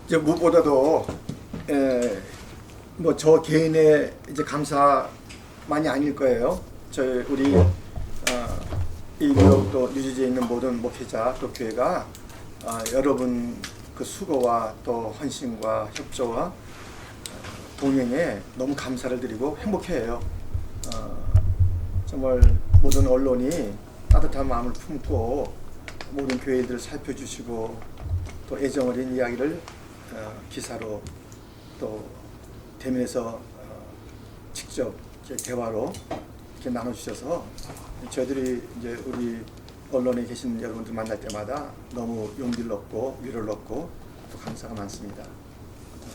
이제 무엇보다도 뭐 저 개인의 이제 감사만이 아닐 거예요. 저희 우리 이 뉴욕 또 뉴저지에 있는 모든 목회자 또 교회가 여러분 그 수고와 또 헌신과 협조와 동행에 너무 감사를 드리고 행복해해요. 정말 모든 언론이 따뜻한 마음을 품고 모든 교회들을 살펴주시고 또 애정어린 이야기를 기사로 또 대면에서 직접 대화로 이렇게 나눠주셔서 저희들이 이제 우리 언론에 계신 여러분들 만날 때마다 너무 용기를 얻고 위로를 얻고 또 감사가 많습니다.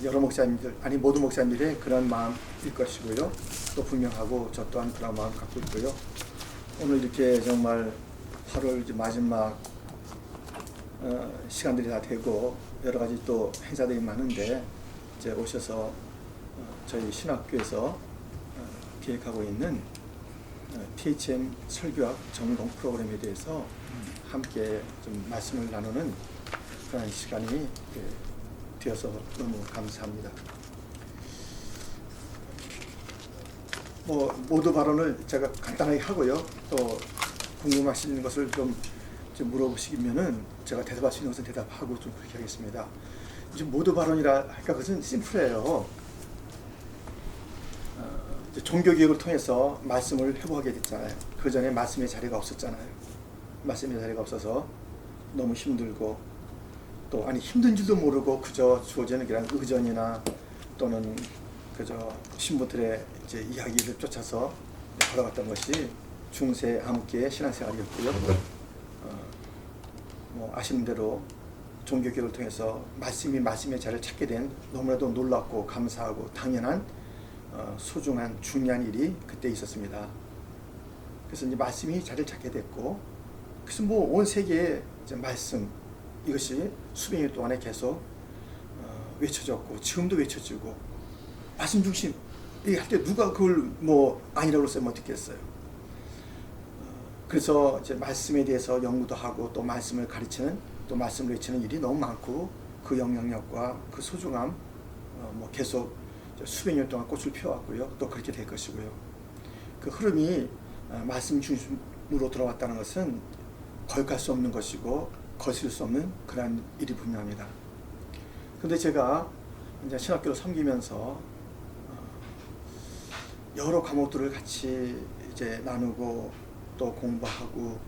여러 목사님들 아니 모든 목사님들의 그런 마음일 것이고요. 또 분명하고 저 또한 그런 마음 갖고 있고요. 오늘 이렇게 정말 8월 이제 마지막 시간들이 다 되고 여러 가지 또 행사들이 많은데 이제 오셔서 저희 신학교에서 기획하고 있는 THM 설교학 전공 프로그램에 대해서 함께 좀 말씀을 나누는 그런 시간이 되어서 너무 감사합니다. 뭐 모두 발언을 제가 간단하게 하고요. 또 궁금하신 것을 좀 물어보시면은 제가 대답할 수 있는 것은 대답하고 좀 그렇게 하겠습니다. 이제 모두 발언이라 할까 그것은 심플해요. 종교 교육을 통해서 말씀을 회복하게 됐잖아요. 그 전에 말씀의 자리가 없었잖아요. 말씀의 자리가 없어서 너무 힘들고 또 아니 힘든 줄도 모르고 그저 주어지는 그런 의전이나 또는 그저 신부들의 이제 이야기를 쫓아서 걸어갔던 것이 중세 암흑기의 신앙생활이었고요. 뭐 아시는 대로 종교 교육을 통해서 말씀의 자리를 찾게 된 너무나도 놀랍고 감사하고 당연한 소중한 중요한 일이 그때 있었습니다. 그래서 이제 말씀이 자리를 찾게 됐고, 그래서 뭐 온 세계에 이제 말씀 이것이 수백 년 동안에 계속 외쳐졌고 지금도 외쳐지고 말씀 중심 할 때 누가 그걸 뭐 아니라고 쓰면 어떻겠어요? 그래서 이제 말씀에 대해서 연구도 하고 또 말씀을 가르치는 또 말씀을 외치는 일이 너무 많고 그 영향력과 그 소중함 뭐 계속 수백 년 동안 꽃을 피워왔고요. 또 그렇게 될 것이고요. 그 흐름이 말씀 중심으로 들어왔다는 것은 거역할 수 없는 것이고 거스릴 수 없는 그러한 일이 분명합니다. 그런데 제가 이제 신학교를 섬기면서 여러 과목들을 같이 이제 나누고 또 공부하고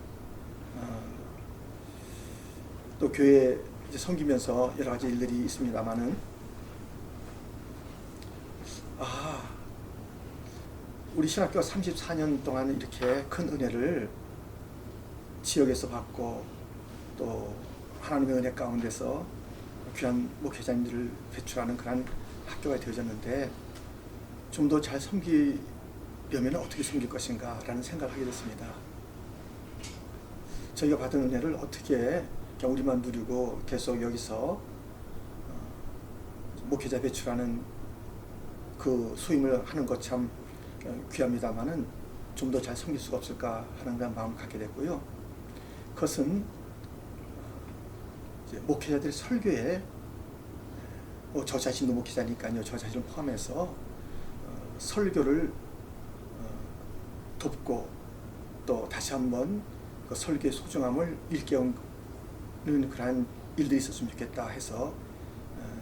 또 교회 이제 섬기면서 여러 가지 일들이 있습니다만은 우리 신학교가 34년 동안 이렇게 큰 은혜를 지역에서 받고 또 하나님의 은혜 가운데서 귀한 목회자님들을 배출하는 그런 학교가 되어졌는데 좀 더 잘 섬기려면 어떻게 섬길 것인가 라는 생각을 하게 됐습니다. 저희가 받은 은혜를 어떻게 우리만 누리고 계속 여기서 목회자 배출하는 그 소임을 하는 것 참 귀합니다만은 좀 더 잘 섬길 수가 없을까 하는 그런 마음을 갖게 됐고요. 그것은 이제 목회자들의 설교에 저 자신도 목회자니까요. 저 자신을 포함해서 설교를 돕고 또 다시 한번 그 설교의 소중함을 일깨우는 그러한 일들이 있었으면 좋겠다 해서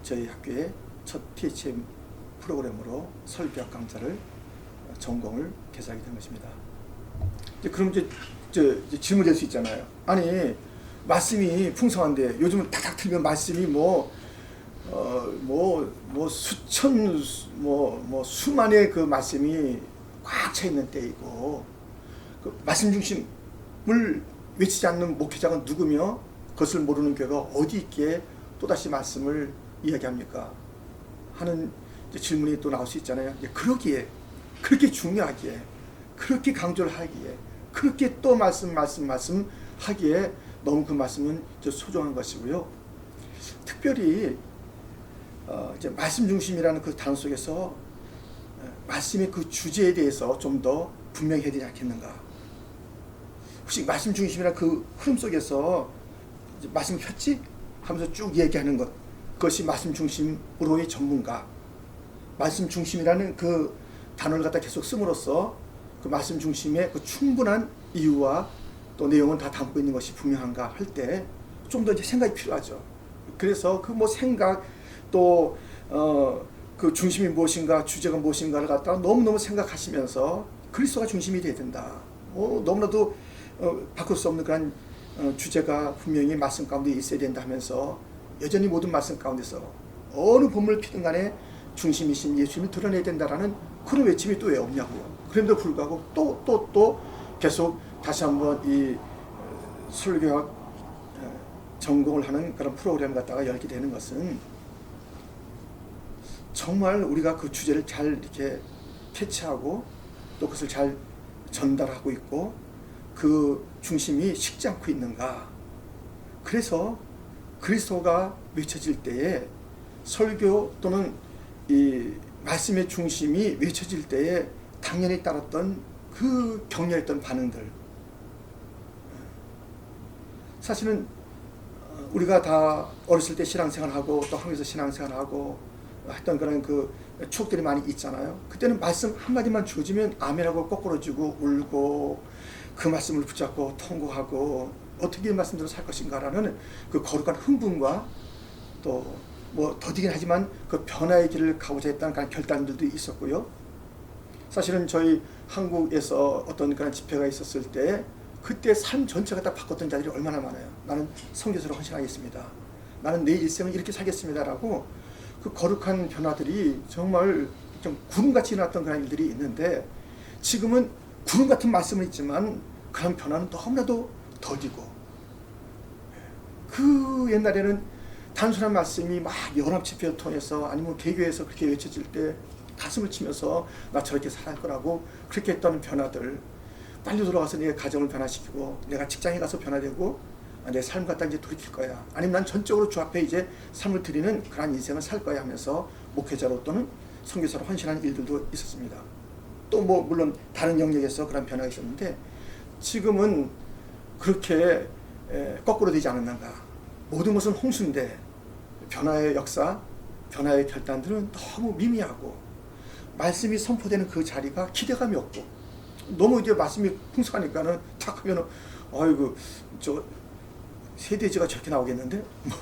저희 학교의 첫 THM 프로그램으로 설교학 강좌를 전공을 개설하게 된 것입니다. 그럼 이제 질문될 수 있잖아요. 아니 말씀이 풍성한데 요즘은 탁탁 틀면 말씀이 수만의 그 말씀이 꽉 차 있는 때이고 그 말씀 중심을 외치지 않는 목회자가 누구며 그것을 모르는 교회가 어디 있기에 또다시 말씀을 이야기합니까? 하는 질문이 또 나올 수 있잖아요. 그러기에 그렇게 중요하기에 그렇게 강조를 하기에 그렇게 또 말씀하기에 너무 그 말씀은 소중한 것이고요. 특별히 이제 말씀 중심이라는 그 단어 속에서 말씀의 그 주제에 대해서 좀 더 분명히 해야 되지 않겠는가. 혹시 말씀 중심이라는 그 흐름 속에서 이제 말씀 폈지? 하면서 쭉 얘기하는 것 그것이 말씀 중심으로의 전문가, 말씀 중심이라는 그 단어를 갖다 계속 씀으로써 그 말씀 중심의 그 충분한 이유와 또 내용은 다 담고 있는 것이 분명한가 할 때 좀 더 이제 생각이 필요하죠. 그래서 그 뭐 생각 또 그 중심이 무엇인가, 주제가 무엇인가를 갖다가 너무너무 생각하시면서 그리스도가 중심이 돼야 된다. 너무나도 바꿀 수 없는 그런 주제가 분명히 말씀 가운데 있어야 된다 하면서 여전히 모든 말씀 가운데서 어느 본문을 피든 간에 중심이신 예수님을 드러내야 된다라는 그런 외침이 또 왜 없냐고요. 그럼에도 불구하고 또 계속 다시 한번 이 설교학 전공을 하는 그런 프로그램 갖다가 열게 되는 것은 정말 우리가 그 주제를 잘 이렇게 캐치하고 또 그것을 잘 전달하고 있고 그 중심이 식지 않고 있는가. 그래서 그리스도가 외쳐질 때에 설교 또는 이 말씀의 중심이 외쳐질 때에 당연히 따랐던 그 격려했던 반응들, 사실은 우리가 다 어렸을 때 신앙생활하고 또 한국에서 신앙생활하고 했던 그런 그 추억들이 많이 있잖아요. 그때는 말씀 한마디만 주어지면 아멘하고 거꾸로지고 울고 그 말씀을 붙잡고 통곡하고 어떻게 이 말씀대로 살 것인가라는 그 거룩한 흥분과 또 뭐 더디긴 하지만 그 변화의 길을 가고자 했다는 그런 결단들도 있었고요. 사실은 저희 한국에서 어떤 그런 집회가 있었을 때 그때 삶 전체가 다 바꿨던 자들이 얼마나 많아요. 나는 선교사로 헌신하겠습니다. 나는 내 일생을 이렇게 살겠습니다라고 그 거룩한 변화들이 정말 좀 구름같이 일어났던 그런 일들이 있는데 지금은 구름 같은 말씀은 있지만 그런 변화는 너무나도 더디고 그 옛날에는 단순한 말씀이 막 연합집회를 통해서 아니면 개교에서 그렇게 외쳐질 때 가슴을 치면서 나 저렇게 살아갈 거라고 그렇게 했던 변화들 빨리 돌아가서 내 가정을 변화시키고 내가 직장에 가서 변화되고 내 삶 갖다 이제 돌이킬 거야. 아니면 난 전적으로 주 앞에 이제 삶을 드리는 그런 인생을 살 거야 하면서 목회자로 또는 선교사로 헌신하는 일들도 있었습니다. 또 뭐 물론 다른 영역에서 그런 변화가 있었는데 지금은 그렇게 거꾸로 되지 않았는가. 모든 것은 홍수인데 변화의 역사, 변화의 결단들은 너무 미미하고 말씀이 선포되는 그 자리가 기대감이 없고 너무 이제 말씀이 풍성하니까는 탁 하면은 아이고 저 세대지가 저렇게 나오겠는데 뭐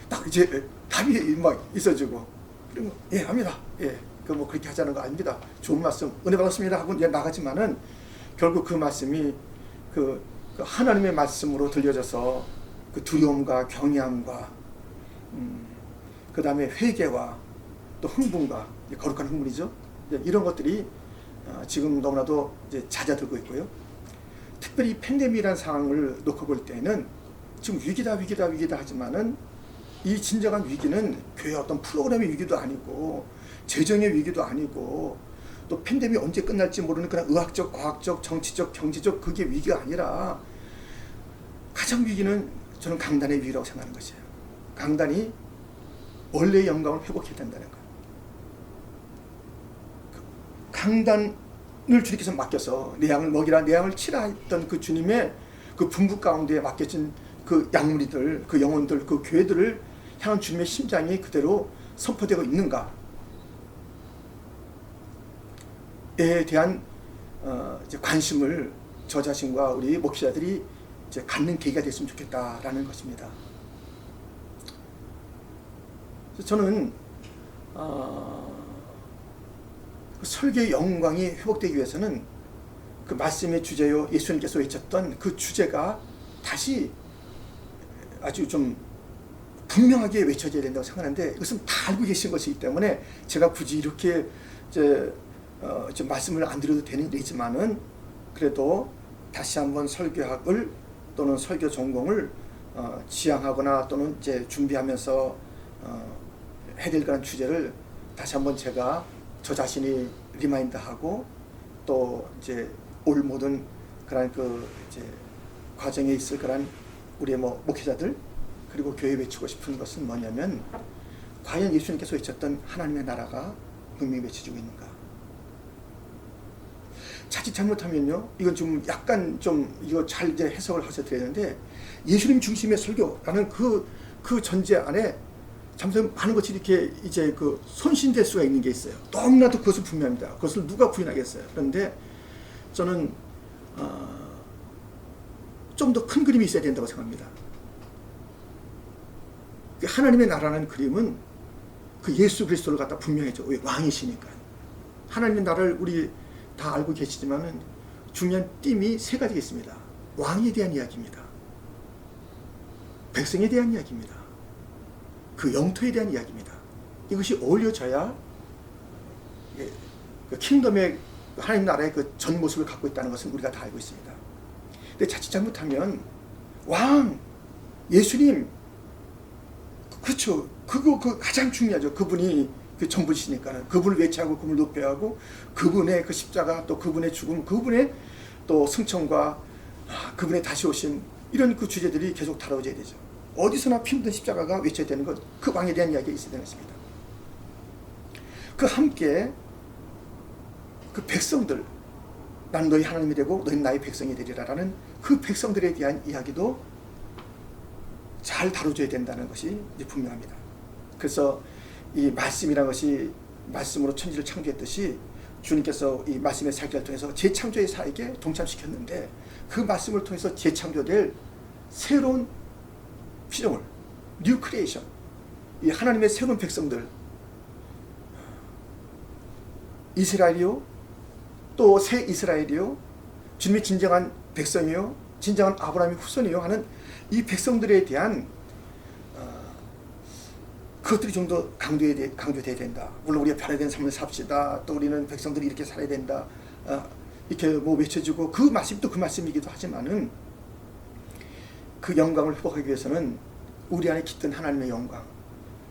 딱 이제 답이 막 있어지고 그리고 예 합니다. 예 그 뭐 그렇게 하자는 거 아닙니다. 좋은 말씀 은혜 받았습니다 하고 이제 나가지만은 결국 그 말씀이 그 하나님의 말씀으로 들려져서 그 두려움과 경외함과 그 다음에 회개와 또 흥분과 거룩한 흥분이죠. 이런 것들이 지금 너무나도 이제 잦아들고 있고요. 특별히 팬데믹이라는 상황을 놓고 볼 때는 지금 위기다 하지만은 이 진정한 위기는 교회 어떤 프로그램의 위기도 아니고 재정의 위기도 아니고 또 팬데믹이 언제 끝날지 모르는 그런 의학적, 과학적, 정치적, 경제적 그게 위기가 아니라 가장 위기는 저는 강단의 위기라고 생각하는 것이에요. 강단이 원래의 영광을 회복해야 된다는 거예요. 강단을 주님께서 맡겨서 내 양을 먹이라 내 양을 치라 했던 그 주님의 그 분부 가운데 맡겨진 그 양무리들, 그 영혼들, 그 교회들을 향한 주님의 심장이 그대로 선포되고 있는가에 대한 이제 관심을 저 자신과 우리 목회자들이 이제 갖는 계기가 됐으면 좋겠다라는 것입니다. 저는 그 설교의 영광이 회복되기 위해서는 그 말씀의 주제요 예수님께서 외쳤던 그 주제가 다시 아주 좀 분명하게 외쳐져야 된다고 생각하는데 이것은 다 알고 계신 것이기 때문에 제가 굳이 이렇게 좀 말씀을 안 드려도 되지만은 그래도 다시 한번 설교학을 또는 설교 전공을 지향하거나 또는 이제 준비하면서 해야 될 그런 주제를 다시 한번 제가 저 자신이 리마인드하고 또 이제 올 모든 그런 그 이제 과정에 있을 그런 우리의 뭐 목회자들 그리고 교회 외치고 싶은 것은 뭐냐면 과연 예수님께서 외쳤던 하나님의 나라가 분명히 외쳐지고 있는가? 자칫 잘못하면요, 이건 좀 약간 좀 이거 잘 이제 해석을 하셔야 되는데 예수님 중심의 설교라는 그 전제 안에 잠시 많은 것이 이렇게 이제 그 손신될 수가 있는 게 있어요. 너무나도 그것은 분명합니다. 그것을 누가 부인하겠어요. 그런데 저는 좀 더 큰 그림이 있어야 된다고 생각합니다. 하나님의 나라라는 그림은 그 예수 그리스도를 갖다 분명해져. 왜? 왕이시니까. 하나님의 나라를 우리 다 알고 계시지만은 중요한 띠이 세 가지가 있습니다. 왕에 대한 이야기입니다. 백성에 대한 이야기입니다. 그 영토에 대한 이야기입니다. 이것이 어울려져야 그 킹덤의 하나님 나라의 그 전 모습을 갖고 있다는 것은 우리가 다 알고 있습니다. 근데 자칫 잘못하면 왕, 예수님, 그렇죠. 그거 가장 중요하죠. 그분이 그 전부시니까는 그분을 외치하고 그분을 높여하고 그분의 그 십자가 또 그분의 죽음, 그분의 또 승천과 그분의 다시 오심, 이런 그 주제들이 계속 다뤄져야 되죠. 어디서나 피 묻은 십자가가 외쳐야 되는 것, 그 왕에 대한 이야기가 있어야 되는 것입니다. 그 함께 그 백성들, 나는 너희 하나님이 되고 너희는 나의 백성이 되리라라는 그 백성들에 대한 이야기도 잘 다뤄줘야 된다는 것이 이제 분명합니다. 그래서 이 말씀이라는 것이 말씀으로 천지를 창조했듯이 주님께서 이 말씀의 살기를 통해서 재창조의 사에게 동참시켰는데 그 말씀을 통해서 재창조될 새로운 피조물, 뉴 크리에이션, 이 하나님의 새로운 백성들, 이스라엘이요, 또 새 이스라엘이요, 주님의 진정한 백성이요, 진정한 아브라함의 후손이요 하는 이 백성들에 대한 그것들이 좀 더 강조돼야 된다. 물론 우리가 변화된 삶을 삽시다. 또 우리는 백성들이 이렇게 살아야 된다. 이렇게 뭐 외쳐주고 그 말씀도 그 말씀이기도 하지만은 그 영광을 회복하기 위해서는 우리 안에 깃든 하나님의 영광,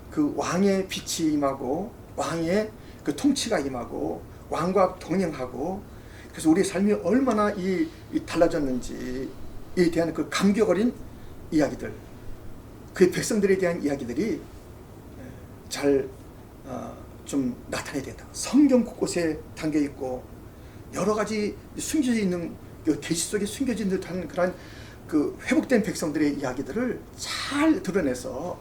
그 왕의 빛이 임하고 왕의 그 통치가 임하고 왕과 동행하고, 그래서 우리의 삶이 얼마나 이 달라졌는지에 대한 그 감격 어린 이야기들, 그 백성들에 대한 이야기들이 잘 좀 나타내야 된다. 성경 곳곳에 담겨 있고 여러 가지 숨겨져 있는 그 계시 속에 숨겨진 듯한 그런 그 회복된 백성들의 이야기들을 잘 드러내서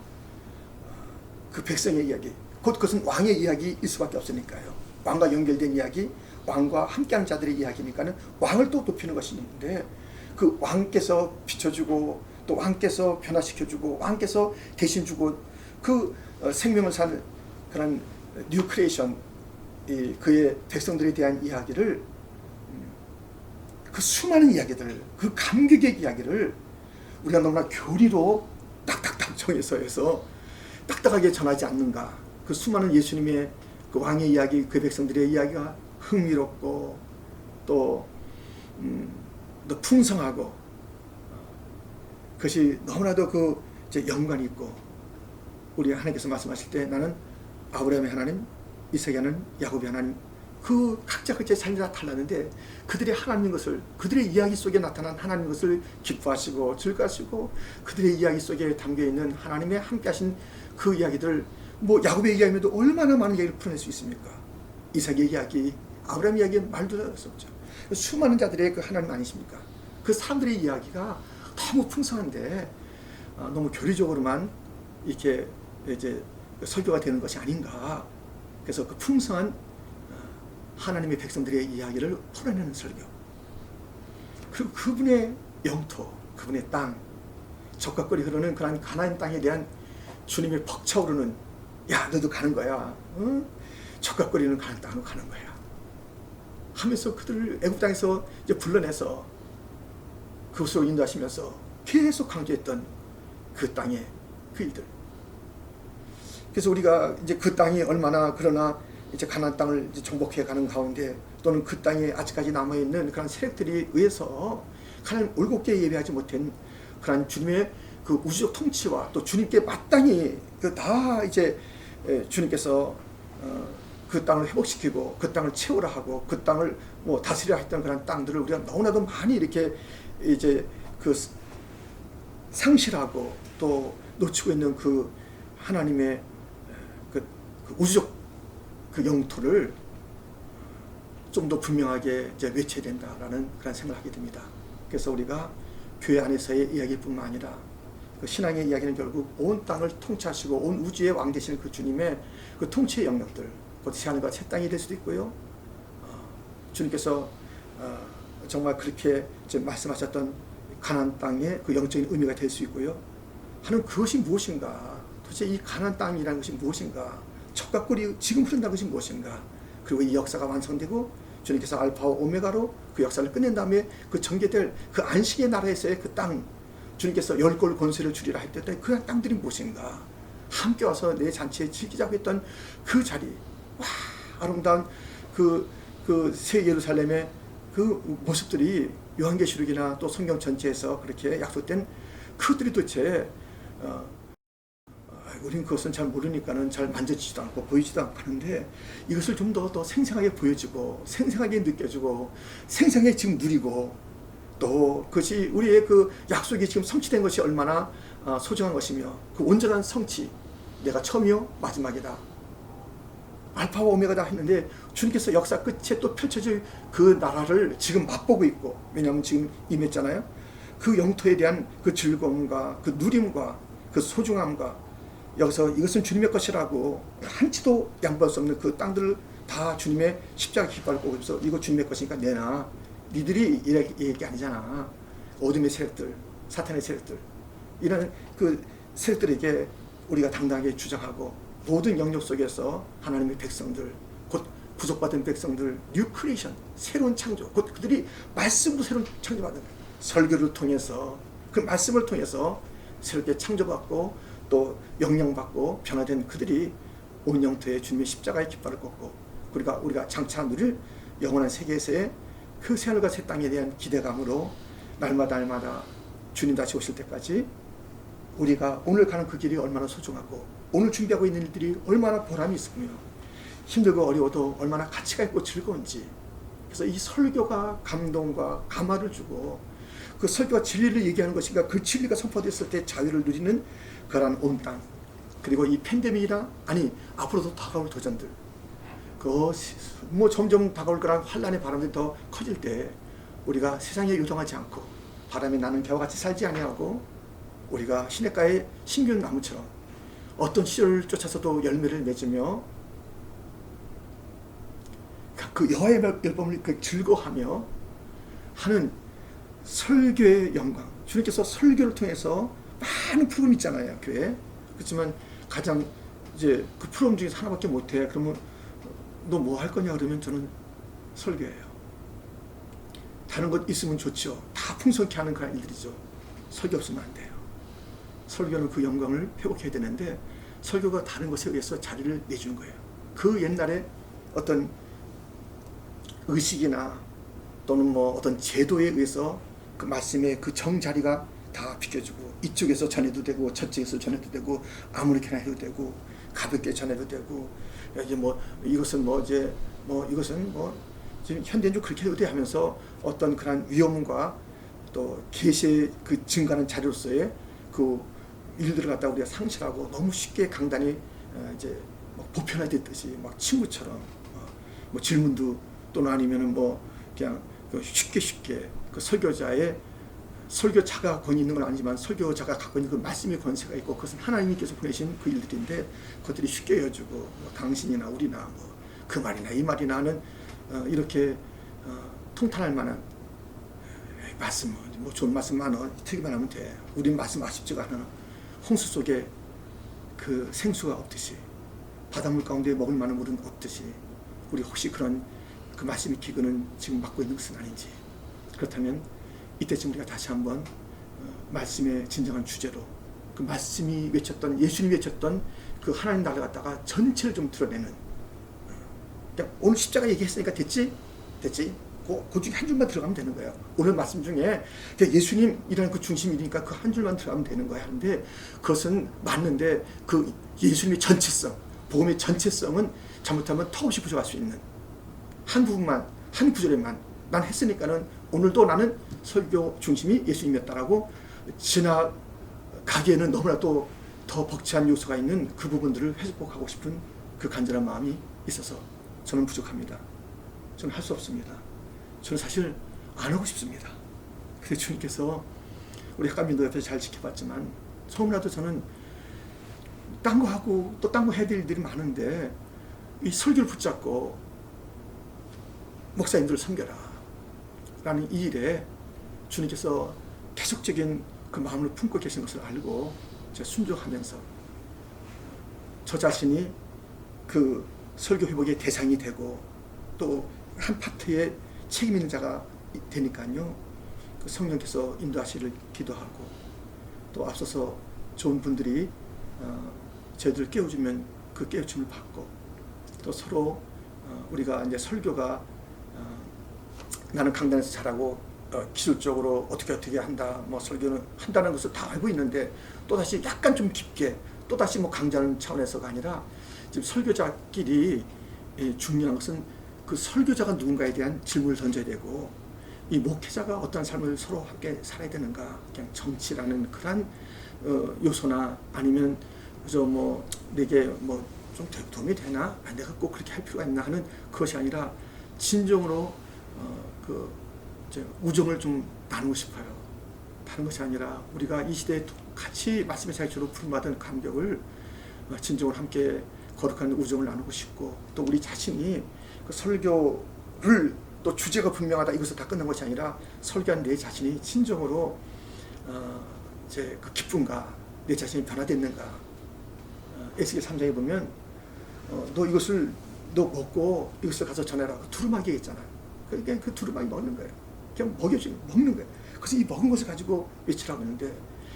그 백성의 이야기, 곧 그것은 왕의 이야기일 수밖에 없으니까요. 왕과 연결된 이야기, 왕과 함께하는 자들의 이야기니까는 왕을 또 높이는 것이 있는데, 그 왕께서 비춰주고 또 왕께서 변화시켜주고 왕께서 대신 주고 그 생명을 사는 그런 뉴 크리에이션, 그의 백성들에 대한 이야기를, 그 수많은 이야기들, 그 감격의 이야기를 우리가 너무나 교리로 딱딱딱 정해서 해서 딱딱하게 전하지 않는가. 그 수많은 예수님의 그 왕의 이야기, 그 백성들의 이야기가 흥미롭고 또 풍성하고, 그것이 너무나도 그 연관이 있고, 우리 하나님께서 말씀하실 때 나는 아브라함의 하나님, 이삭의 하나님, 야곱의 하나님, 그 각자 삶이 다 달랐는데 그들의 하나님인 것을, 그들의 이야기 속에 나타난 하나님인 것을 기뻐하시고 즐거워하시고, 그들의 이야기 속에 담겨있는 하나님의 함께하신 그 이야기들, 뭐 야곱의 이야기에도 얼마나 많은 이야기를 풀어낼 수 있습니까? 이삭의 이야기, 아브라함의 이야기 말도 할 수 없죠. 수많은 자들의 그 하나님 아니십니까? 그 사람들의 이야기가 너무 풍성한데 너무 교리적으로만 이렇게 이제 설교가 되는 것이 아닌가. 그래서 그 풍성한 하나님의 백성들의 이야기를 풀어내는 설교, 그리고 그분의 영토, 그분의 땅, 적각거리 흐르는 그런 가나안 땅에 대한 주님의 벅차오르는, 야 너도 가는 거야, 응? 적각거리는 가나안 땅으로 가는 거야 하면서 그들을 애굽 땅에서 이제 불러내서 그곳으로 인도하시면서 계속 강조했던 그 땅의 그 일들. 그래서 우리가 이제 그 땅이 얼마나, 그러나 이제 가나안 땅을 이제 정복해 가는 가운데, 또는 그 땅에 아직까지 남아 있는 그런 세력들이 의해서 하나님 올곧게 예배하지 못한 그런 주님의 그 우주적 통치와 또 주님께 마땅히 다 이제 주님께서 그 땅을 회복시키고 그 땅을 채우라 하고 그 땅을 뭐 다스리라 했던 그런 땅들을 우리가 너무나도 많이 이렇게 이제 그 상실하고 또 놓치고 있는 그 하나님의 그 우주적 그 영토를 좀 더 분명하게 이제 외쳐야 된다라는 그런 생각을 하게 됩니다. 그래서 우리가 교회 안에서의 이야기뿐만 아니라 그 신앙의 이야기는 결국 온 땅을 통치하시고 온 우주의 왕 되시는 그 주님의 그 통치의 영역들, 곧 새하늘과 새 땅이 될 수도 있고요. 주님께서 정말 그렇게 말씀하셨던 가나안 땅의 그 영적인 의미가 될 수 있고요. 하는 그것이 무엇인가? 도대체 이 가나안 땅이라는 것이 무엇인가? 젖과 꿀이 지금 흐른다는 것이 무엇인가? 그리고 이 역사가 완성되고 주님께서 알파와 오메가로 그 역사를 끝낸 다음에 그 전개될 그 안식의 나라에서의 그 땅, 주님께서 열골 권세를 주리라 할 때 그 땅들이 무엇인가? 함께 와서 내 잔치에 즐기자고 했던 그 자리, 와, 아름다운 그 새 예루살렘의 그 모습들이 요한계시록이나 또 성경 전체에서 그렇게 약속된 그들이 도대체 우리는 그것은 잘 모르니까는 잘 만져지지도 않고 보이지도 않고 하는데 이것을 좀 더 생생하게 보여지고 생생하게 느껴지고 생생하게 지금 누리고 또 그것이 우리의 그 약속이 지금 성취된 것이 얼마나 소중한 것이며 그 온전한 성취, 내가 처음이요 마지막이다, 알파와 오메가다 했는데 주님께서 역사 끝에 또 펼쳐질 그 나라를 지금 맛보고 있고, 왜냐하면 지금 임했잖아요. 그 영토에 대한 그 즐거움과 그 누림과 그 소중함과 여기서 이것은 주님의 것이라고 한치도 양보할 수 없는 그 땅들을 다 주님의 십자가 깃발을 꽂고 있어. 이거 주님의 것이니까 내놔. 니들이 얘기 아니잖아. 어둠의 세력들, 사탄의 세력들, 이런 그 세력들에게 우리가 당당하게 주장하고 모든 영역 속에서 하나님의 백성들, 곧 구속받은 백성들, 뉴 크리에이션, 새로운 창조, 곧 그들이 말씀으로 새로운 창조받은 설교를 통해서 그 말씀을 통해서 새롭게 창조받고 또 영향받고 변화된 그들이 온 영토에 주님의 십자가의 깃발을 꽂고 우리가 장차 누릴 영원한 세계에서의 그 새하늘과 새 땅에 대한 기대감으로 날마다 주님 다시 오실 때까지 우리가 오늘 가는 그 길이 얼마나 소중하고 오늘 준비하고 있는 일들이 얼마나 보람이 있으며 힘들고 어려워도 얼마나 가치가 있고 즐거운지, 그래서 이 설교가 감동과 감화를 주고 그 설교가 진리를 얘기하는 것인가, 그 진리가 선포됐을 때 자유를 누리는 그러한 온 땅, 그리고 이 팬데믹이나 아니 앞으로도 다가올 도전들, 뭐 점점 다가올 거란 환란의 바람들이 더 커질 때 우리가 세상에 요동하지 않고 바람이 나는 겨와 같이 살지 아니하고 우리가 시냇가의 신기한 나무처럼 어떤 시절을 쫓아서도 열매를 맺으며 그 여호와의 율법을 즐거워하며 하는 설교의 영광. 주님께서 설교를 통해서 많은 프로그램 있잖아요, 교회. 그렇지만 가장 이제 그 프로그램 중에서 하나밖에 못해. 그러면 너 뭐 할 거냐 그러면 저는 설교예요. 다른 것 있으면 좋죠. 다 풍성케 하는 그런 일들이죠. 설교 없으면 안 돼요. 설교는 그 영광을 회복해야 되는데 설교가 다른 것에 의해서 자리를 내주는 거예요. 그 옛날에 어떤 의식이나 또는 뭐 어떤 제도에 의해서 그 말씀의 그 정자리가 다 비켜주고 이쪽에서 전해도 되고 저쪽에서 전해도 되고 아무렇게나 해도 되고 가볍게 전해도 되고 이제 뭐 이것은 뭐 이제 뭐 이것은 뭐 지금 현대인도 그렇게 해도 돼 하면서 어떤 그런 위험과 또 계시의 그 증가하는 자료로서의 그 일들을 갖다 우리가 상실하고 너무 쉽게 강단이 이제 막 보편화됐듯이 막 친구처럼 뭐 질문도 또는 아니면은 뭐 그냥 쉽게 그 설교자가 권위 있는 건 아니지만 설교자가 갖고 있는 그 말씀의 권세가 있고 그것은 하나님께서 보내신 그 일들인데 그것들이 쉽게 여주고 뭐 당신이나 우리나 뭐 그 말이나 이 말이나 하는 이렇게 통탄할 만한 말씀, 뭐 좋은 말씀 많아 듣기만 하면 돼. 우린 말씀 아쉽지가 않아. 홍수 속에 그 생수가 없듯이 바닷물 가운데 먹을 만한 물은 없듯이 우리 혹시 그런 그 말씀의 기근은 지금 맡고 있는 것은 아닌지, 그렇다면 이때쯤 우리가 다시 한번 말씀의 진정한 주제로 그 말씀이 외쳤던 예수님이 외쳤던 그 하나님 나라를 갖다가 전체를 좀 드러내는, 그러니까 오늘 십자가 얘기했으니까 됐지? 그 중에 한 줄만 들어가면 되는 거예요. 오늘 말씀 중에 예수님이라는 그 중심이니까 그 한 줄만 들어가면 되는 거야 하는데 그것은 맞는데 그 예수님의 전체성, 복음의 전체성은 잘못하면 턱없이 부족할 수 있는 한 부분만, 한 구절에만 난 했으니까는 오늘도 나는 설교 중심이 예수님이었다라고 지나가기에는 너무나 또 더 벅찬 요소가 있는 그 부분들을 회복하고 싶은 그 간절한 마음이 있어서 저는 부족합니다. 저는 할 수 없습니다. 저는 사실 안 하고 싶습니다. 근데 주님께서 우리 학감민도 옆에서 잘 지켜봤지만 너무나도 저는 딴 거 하고 또 딴 거 해야 될 일들이 많은데 이 설교를 붙잡고 목사님들을 섬겨라 라는 이 일에 주님께서 계속적인 그 마음을 품고 계신 것을 알고 제가 순종하면서 저 자신이 그 설교 회복의 대상이 되고 또 한 파트에 책임 있는 자가 되니까요. 그 성령께서 인도하시를 기도하고 또 앞서서 좋은 분들이 저희들을 깨워주면 그 깨우침을 받고 또 서로 우리가 이제 설교가 나는 강단에서 잘하고 기술적으로 어떻게 한다 뭐 설교는 한다는 것을 다 알고 있는데 또다시 약간 좀 깊게 또다시 뭐 강좌하는 차원에서가 아니라 지금 설교자끼리 중요한 것은 그 설교자가 누군가에 대한 질문을 던져야 되고 이 목회자가 어떤 삶을 서로 함께 살아야 되는가 그냥 정치라는 그런 요소나 아니면 그저 뭐 내게 뭐 좀 도움이 되나 내가 꼭 그렇게 할 필요가 있나 하는 그것이 아니라 진정으로 그 이제 우정을 좀 나누고 싶어요. 다른 것이 아니라 우리가 이 시대에 같이 말씀의 자유로 부름받은 감격을 진정으로 함께 거룩한 우정을 나누고 싶고 또 우리 자신이 그 설교를 또 주제가 분명하다 이것을 다 끝난 것이 아니라 설교한 내 자신이 진정으로 이제 그 기쁨과 내 자신이 변화됐는가. 에스겔 3장에 보면 너 이것을 너 먹고 이것을 가서 전해라. 그 두루마기 있잖아. 그러니까 그 두루마기 먹는 거예요. 그냥 먹는 거예요. 그래서 이 먹은 것을 가지고 외치라고 했는데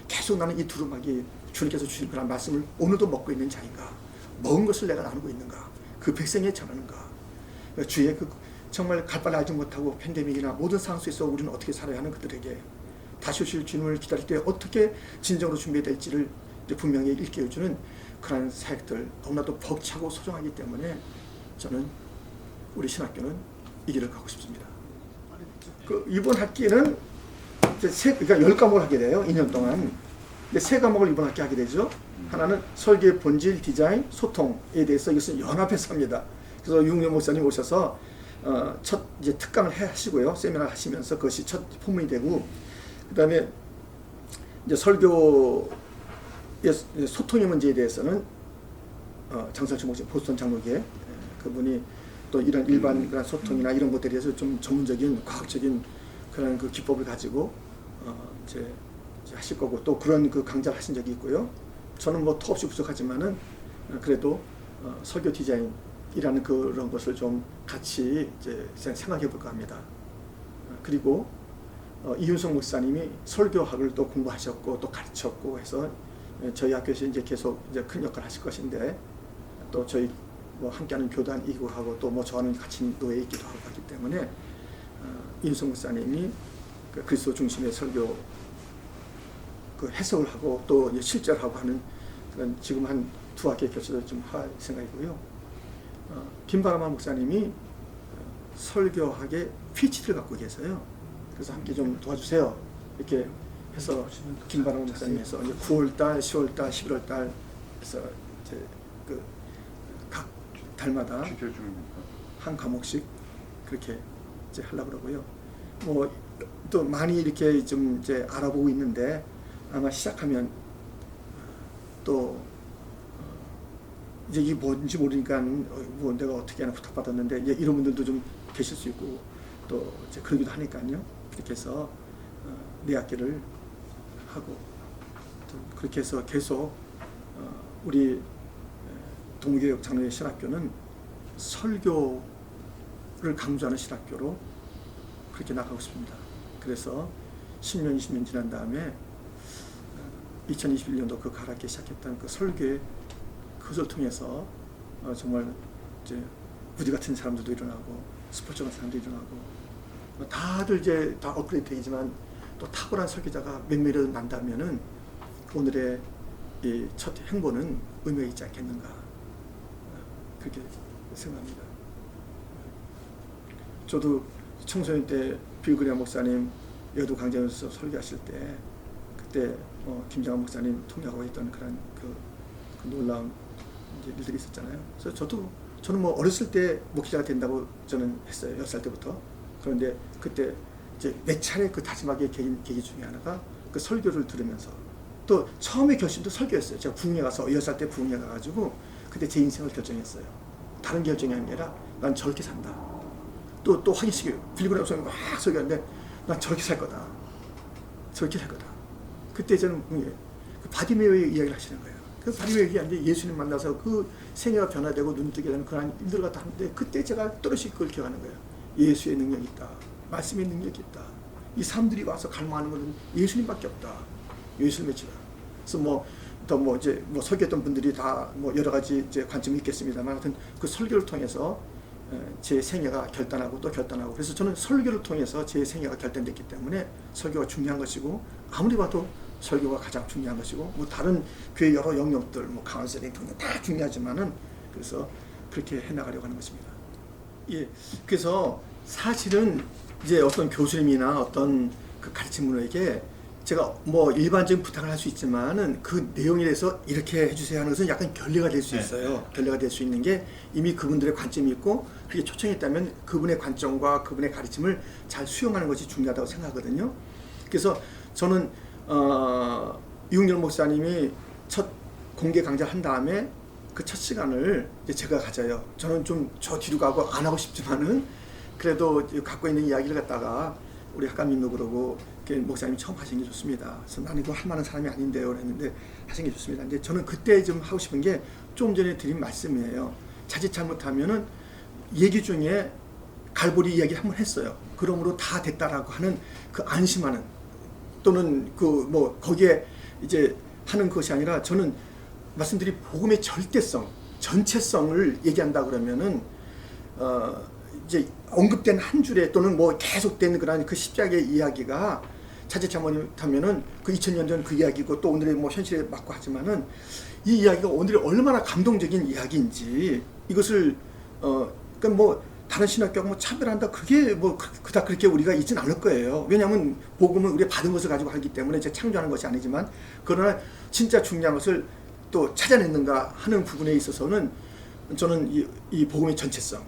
계속 나는 이 두루마기 주님께서 주신 그런 말씀을 오늘도 먹고 있는 자인가. 먹은 것을 내가 나누고 있는가. 그 백성에 전하는가. 주의 그 정말 갈 바를 알지 못하고 팬데믹이나 모든 상황 속에서 우리는 어떻게 살아야 하는 그들에게 다시 오실 주님을 기다릴 때 어떻게 진정으로 준비해야 될지를 분명히 일깨워주는 그런 사역들 너무나도 벅차고 소중하기 때문에 저는 우리 신학교는 이 길을 가고 싶습니다. 그 이번 학기는 이제 그러니까 10과목을 하게 돼요. 2년 동안. 근데 3과목을 이번 학기 하게 되죠. 하나는 설교의 본질, 디자인, 소통에 대해서 이것은 연합해서 합니다. 그래서 유흥래 목사님 오셔서 첫 이제 특강을 하시고요. 세미나 하시면서 그것이 첫 포문이 되고 그다음에 이제 설교 소통의 문제에 대해서는 장설철 목사 보스턴 장로계 그분이 또 이런 일반 그런 소통이나 이런 것들에 대해서 좀 전문적인 과학적인 그런 그 기법을 가지고 이제 하실 거고 또 그런 그 강좌를 하신 적이 있고요. 저는 뭐 턱없이 부족하지만은 그래도 설교 디자인이라는 그런 것을 좀 같이 이제 생각해 볼까 합니다. 그리고 이윤성 목사님이 설교학을 또 공부하셨고 또 가르쳤고 해서 저희 학교에서 이제 계속 이제 큰 역할을 하실 것인데 또 저희 뭐 함께하는 교단이기도 하고 또 뭐 저와는 같이 노예에 있기도 하고 하기 때문에 이윤성 목사님이 그 그리스도 중심의 설교 그 해석을 하고 또 이제 실제로 하고 하는 그런 지금 한 2학기에 교체도 좀 할 생각이고요. 김바라마 목사님이 설교학의 PhD를 갖고 계세요. 그래서 함께 좀 도와주세요. 이렇게 해서 김바라마 목사님에서 이제 9월달, 10월달, 11월달 해서 이제 그 각 달마다 한 과목씩 그렇게 이제 하려고 그러고요. 뭐 또 많이 이렇게 좀 이제 알아보고 있는데 아마 시작하면 또 이제 이게 뭔지 모르니까 뭐 내가 어떻게 하나 부탁받았는데 이제 이런 분들도 좀 계실 수 있고 또 이제 그러기도 하니까요. 그렇게 해서 내 학기를 하고 또 그렇게 해서 계속 우리 동교육 장로의 신학교는 설교를 강조하는 신학교로 그렇게 나가고 싶습니다. 그래서 10년, 20년 지난 다음에 2021년도 그 가락기 시작했던 그 설교의 그것을 통해서 정말 이제 부디 같은 사람들도 일어나고 스포츠 같은 사람도 일어나고 다들 이제 다 업그레이드 되지만 또 탁월한 설교자가 몇 명이라도 난다면은 오늘의 이 첫 행보는 의미가 있지 않겠는가 그렇게 생각합니다. 저도 청소년 때 빌그리아 목사님 여도 강좌에서 설교하실 때 그때 김장한 목사님 통역하고 있던 그런 그 놀라운 이제 일들이 있었잖아요. 그래서 저는 뭐 어렸을 때 목회자가 된다고 저는 했어요. 10살 때부터. 그런데 그때 이제 몇 차례 그 다짐하게 계기 중에 하나가 그 설교를 들으면서 또 또 처음에 결심도 설교였어요. 제가 부흥회 가서 6살 때 부흥회 가가지고 그때 제 인생을 결정했어요. 다른 결정이 아니라 난 저렇게 산다. 또 확인시켜요. 빌리그램 목사님이 막 설교하는데 난 저렇게 살 거다. 저렇게 살 거다. 그때 저는 그 바디메오의 이야기를 하시는 거예요. 그 바디메오 얘기하는데 예수님 만나서 그 생애가 변화되고 눈 뜨게 되는 그런 일들을 갖다 하는데 그때 제가 또렷이 그걸 기억하는 거예요. 예수의 능력이 있다. 말씀의 능력이 있다. 이 사람들이 와서 갈망하는 것은 예수님밖에 없다. 예수를 맺히라. 그래서 이제 설교했던 분들이 다 여러 가지 이제 관점이 있겠습니다만 하여튼 그 설교를 통해서 제 생애가 결단하고 또 결단하고 그래서 저는 설교를 통해서 제 생애가 결단됐기 때문에 설교가 중요한 것이고 아무리 봐도 설교가 가장 중요한 것이고 다른 교회 여러 영역들 카운셀링 등등 다 중요하지만은 그래서 그렇게 해나가려고 하는 것입니다. 예, 그래서 사실은 이제 어떤 교수님이나 어떤 그 가르침문에게 제가 일반적인 부탁을 할 수 있지만은 그 내용에 대해서 이렇게 해주세요 하는 것은 약간 결례가 될 수 있어요. 결례가 될 수 있는 게 이미 그분들의 관점이 있고 그게 초청했다면 그분의 관점과 그분의 가르침을 잘 수용하는 것이 중요하다고 생각하거든요. 그래서 저는 유흥열 목사님이 첫 공개 강좌를 한 다음에 그 첫 시간을 이제 제가 가져요. 저는 좀 저 뒤로 가고 안 하고 싶지만은 그래도 갖고 있는 이야기를 갖다가 우리 학감님도 그러고 목사님이 처음 하신 게 좋습니다. 그래서 나는 이거 할 만한 사람이 아닌데요. 그랬는데 하신 게 좋습니다. 근데 저는 그때 좀 하고 싶은 게 좀 전에 드린 말씀이에요. 자칫 잘못하면은 얘기 중에 갈보리 이야기 한번 했어요. 그러므로 다 됐다라고 하는 그 안심하는 또는 거기에 이제 하는 것이 아니라 저는 말씀드린 복음의 절대성, 전체성을 얘기한다 그러면은 이제 언급된 한 줄에 또는 계속된 그런 그 십자가의 이야기가 자칫 잘못하면은 그 2000년 전 그 이야기고 또 오늘의 현실에 맞고 하지만은 이 이야기가 오늘의 얼마나 감동적인 이야기인지 이것을 그러니까 다른 신학교하고 차별한다 그게 그닥 그렇게 우리가 있진 않을 거예요. 왜냐하면 복음은 우리가 받은 것을 가지고 하기 때문에 이제 창조하는 것이 아니지만 그러나 진짜 중요한 것을 또 찾아냈는가 하는 부분에 있어서는 저는 이 복음의 전체성,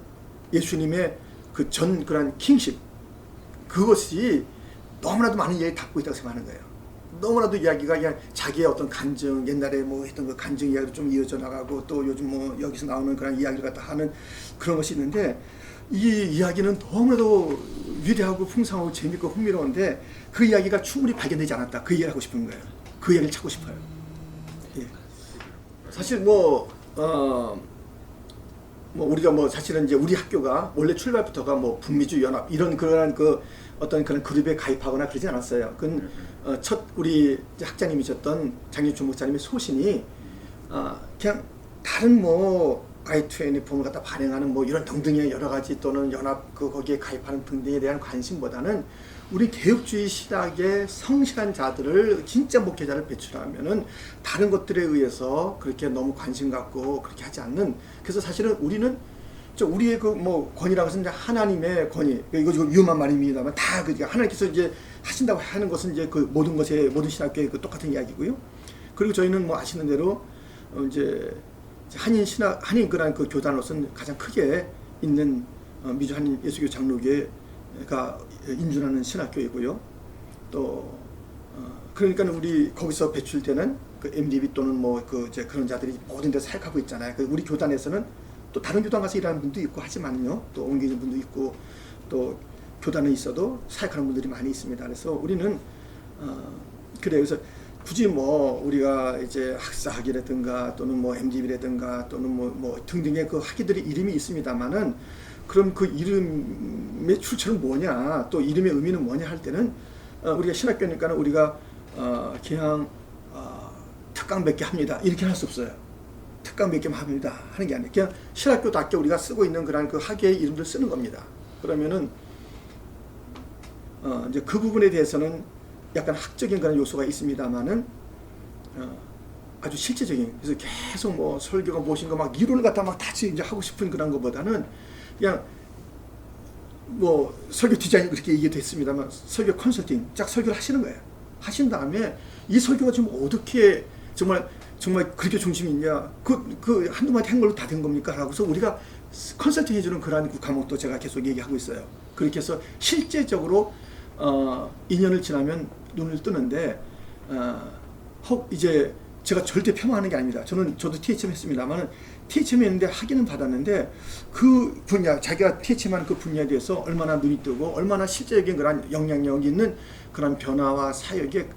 예수님의 그 그런 킹십 그것이 너무나도 많은 이야기를 담고 있다고 생각하는 거예요. 너무나도 이야기가 그냥 자기의 어떤 간증, 옛날에 했던 그 간증 이야기로 좀 이어져 나가고 또 요즘 여기서 나오는 그런 이야기를 갖다 하는 그런 것이 있는데 이 이야기는 너무나도 위대하고 풍성하고 재밌고 흥미로운데 그 이야기가 충분히 발견되지 않았다. 그 이야기를 하고 싶은 거예요. 그 이야기를 찾고 싶어요. 예. 사실 우리가 사실은 이제 우리 학교가 원래 출발부터가 북미주 연합 이런 그런 어떤 그런 그룹에 가입하거나 그러지 않았어요. 그건 첫 우리 학장님이셨던 장윤춘 목사님의 소신이 그냥 다른 I2N의 갖다 발행하는 이런 등등의 여러 가지 또는 연합 거기에 가입하는 등등에 대한 관심보다는 우리 개혁주의 신학의 성실한 자들을 진짜 목회자를 배출하면은 다른 것들에 의해서 그렇게 너무 관심 갖고 그렇게 하지 않는 그래서 사실은 우리는 우리의 권위라고 해서 이제 하나님의 권위 이거 위험한 말입니다만 다 하나님께서 이제 하신다고 하는 것은 이제 그 모든 모든 신학교의 그 똑같은 이야기고요. 그리고 저희는 아시는 대로 이제 한인 그런 그 교단으로서는 가장 크게 있는 미주 한인 예수교 장로교회가 인준하는 신학교이고요. 또 그러니까 우리 거기서 배출되는 그 MDB 또는 그런 자들이 모든 데 사역하고 있잖아요. 우리 교단에서는 또 다른 교단 가서 일하는 분도 있고 하지만요. 또 옮기는 분도 있고 또 교단에 있어도 사역하는 분들이 많이 있습니다. 그래서 우리는 그래요. 그래서 굳이 우리가 이제 학사학위라든가 또는 MDB라든가 또는 등등의 그 학위들의 이름이 있습니다만은 그럼 그 이름의 출처는 뭐냐 또 이름의 의미는 뭐냐 할 때는 우리가 신학교니까는 우리가 그냥 특강 몇 개 합니다 이렇게 할 수 없어요. 특강 몇 개만 합니다 하는 게 아니에요. 그냥 신학교답게 우리가 쓰고 있는 그런 그 학위의 이름들 쓰는 겁니다. 그러면은 이제 그 부분에 대해서는 약간 학적인 그런 요소가 있습니다만은 아주 실제적인 그래서 계속 설교가 무엇인가 이론을 갖다 다시 이제 하고 싶은 그런 것보다는 그냥 설교 디자인 그렇게 얘기도 했습니다만 설교 컨설팅 쫙 설교를 하시는 거예요. 하신 다음에 이 설교가 지금 어떻게 정말 그렇게 중심이 있냐 그 한두 마디 한 걸로 다 된 겁니까? 라고서 우리가 컨설팅 해주는 그러한 과목도 제가 계속 얘기하고 있어요. 그렇게 해서 실제적으로 2년을 지나면 눈을 뜨는데 혹 이제 제가 절대 폄하하는 게 아닙니다. 저도 THM 했습니다만 THM 했는데 학위는 받았는데 그 분야 자기가 THM하는 그 분야에 대해서 얼마나 눈이 뜨고 얼마나 실제적인 그런 영향력이 있는 그런 변화와 사역에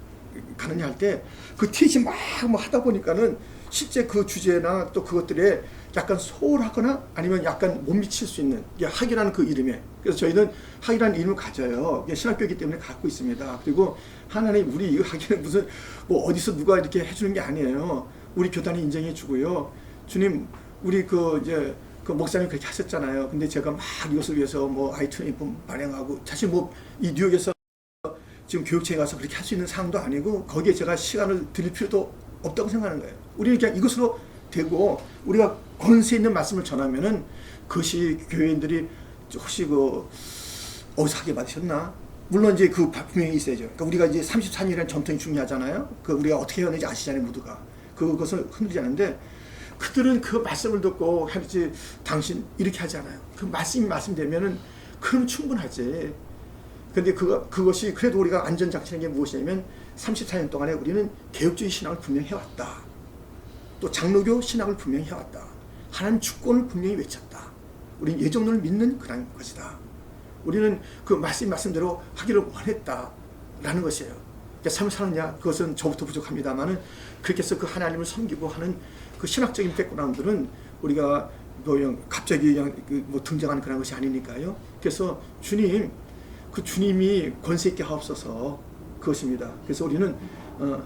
가느냐 할 때 그 THM 막 뭐 하다 보니까는 실제 그 주제나 또 그것들에 약간 소홀하거나 아니면 약간 못 미칠 수 있는 학이라는 그 이름에, 그래서 저희는 학이라는 이름을 가져요. 신학교이기 때문에 갖고 있습니다. 그리고 하나님 우리 이 학이는 무슨 뭐 어디서 누가 이렇게 해주는 게 아니에요. 우리 교단이 인정해 주고요. 주님 우리 그 이제 그 목사님 그렇게 하셨잖아요. 근데 제가 막 이것을 위해서 뭐 i20 발행하고 사실 뭐 이 뉴욕에서 지금 교육청에 가서 그렇게 할 수 있는 상황도 아니고 거기에 제가 시간을 들일 필요도 없다고 생각하는 거예요. 우리는 그냥 이것으로 되고 우리가 권세 있는 말씀을 전하면은 그것이 교회인들이 혹시 그 어디서 학위 받으셨나? 물론 이제 그 분명히 있어야죠. 그러니까 우리가 이제 34년이라는 전통이 중요하잖아요. 그 우리가 어떻게 해야 되는지 아시잖아요, 모두가. 그것을 흔들지 않는데 그들은 그 말씀을 듣고 하지 당신 이렇게 하잖아요. 그 말씀되면은 그럼 충분하지. 근데 그것이 그래도 우리가 안전장치는 게 무엇이냐면 34년 동안에 우리는 개혁주의 신앙을 분명히 해왔다. 또 장로교 신앙을 분명히 해왔다. 하나님 주권을 분명히 외쳤다. 우리는 예정론을 믿는 그런 것이다. 우리는 그 말씀대로 하기를 원했다라는 것이에요. 그러니까 삶을 사느냐 그것은 저부터 부족합니다만은 그렇게 해서 그 하나님을 섬기고 하는 그 신학적인 백그라운드는 우리가 뭐 갑자기 그냥 뭐 등장하는 그런 것이 아니니까요. 그래서 그 주님이 권세 있게 하옵소서 그것입니다. 그래서 우리는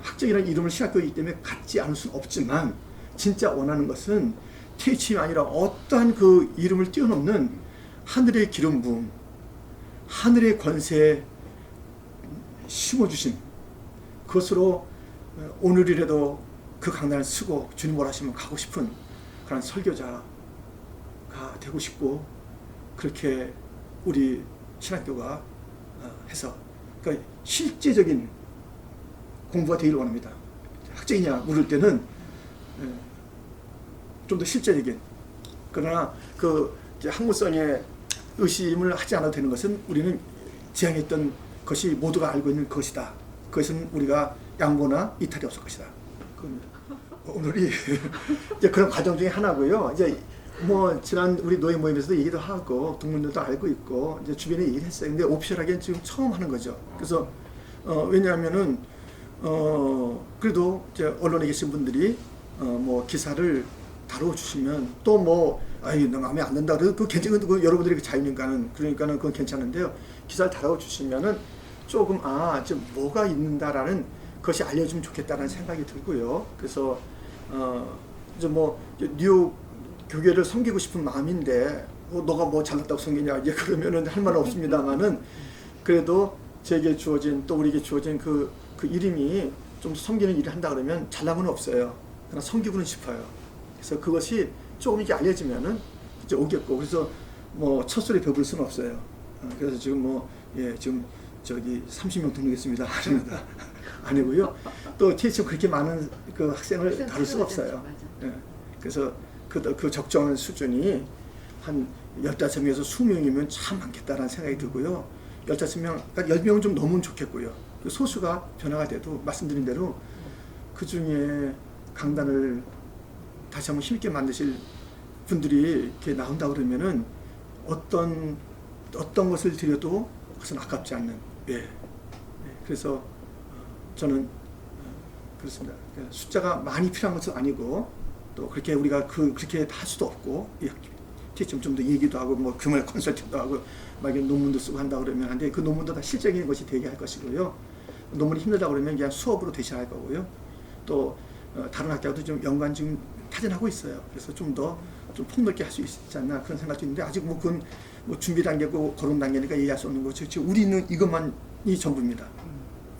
학적이라는 이름을 신학교이기 때문에 갖지 않을 수는 없지만 진짜 원하는 것은 THM이 아니라 어떠한 그 이름을 뛰어넘는 하늘의 기름 부음, 하늘의 권세에 심어주신 그것으로 오늘이라도 그 강단을 쓰고 주님 원하시면 가고 싶은 그런 설교자가 되고 싶고 그렇게 우리 신학교가 해서 그러니까 실제적인 공부가 되기를 원합니다. 학적이냐 물을 때는 좀 더 실제적인, 그러나 그 학문성의 의심을 하지 않아도 되는 것은 우리는 지향했던 것이 모두가 알고 있는 것이다. 그것은 우리가 양보나 이탈이 없을 것이다. 오늘이 이제 그런 과정 중에 하나고요. 이제 뭐 지난 우리 노예 모임에서도 얘기도 하고 동문들도 알고 있고 이제 주변에 얘기를 했어요. 근데 오피셜하게 지금 처음 하는 거죠. 그래서 왜냐하면은 그래도 이제 언론에 계신 분들이 뭐 기사를 다뤄주시면 또 뭐 아이 너 마음에 안 든다 그래도 그 괜찮은 그 여러분들이 그 자유니까는 그러니까는 그건 괜찮은데요. 기사를 다뤄주시면은 조금 좀 뭐가 있는다라는 것이 알려주면 좋겠다는 생각이 들고요. 그래서 이제 뭐 뉴욕 교회를 섬기고 싶은 마음인데 너가 뭐 잘났다고 섬기냐 이제 그러면은 할 말은 없습니다만은 그래도 제게 주어진 또 우리에게 주어진 그 이름이 좀 섬기는 일을 한다 그러면 잘난 건 없어요. 그러나 섬기고는 싶어요. 그래서 그것이 조금 이렇게 알려지면은 이제 오겠고 그래서 뭐 첫 소리 배부를 수는 없어요. 그래서 지금 지금 저기 30명 등록했습니다. 아닙니다. 아니고요. 또 THM 그렇게 많은 그 학생을 다룰 수가 없어요. 예. 그래서 그 적정한 수준이 한 15명에서 20명이면 참 많겠다라는 생각이 들고요. 15명, 그러니까 10명은 좀 넘으면 좋겠고요. 소수가 변화가 돼도 말씀드린 대로 그 중에 강단을 다시 한번 힘있게 만드실 분들이 이렇게 나온다 그러면은 어떤 것을 드려도 그것은 아깝지 않는. 예. 그래서 저는 그렇습니다. 숫자가 많이 필요한 것은 아니고 또 그렇게 우리가 그렇게 할 수도 없고 좀 더 얘기도 하고 뭐 규모의 컨설팅도 하고 막 논문도 쓰고 한다 그러면 한데 그 논문도 다 실적인 것이 되게 할 것이고요. 논문이 힘들다 그러면 그냥 수업으로 대신할 거고요. 또 다른 학교도 좀 연관 지금 타진하고 있어요. 그래서 좀 더 좀 폭넓게 할 수 있지 않나 그런 생각도 있는데 아직 뭐 그건 뭐 준비 단계고 거론 단계니까 얘기할 수 없는 거죠. 지금 우리는 이것만이 전부입니다.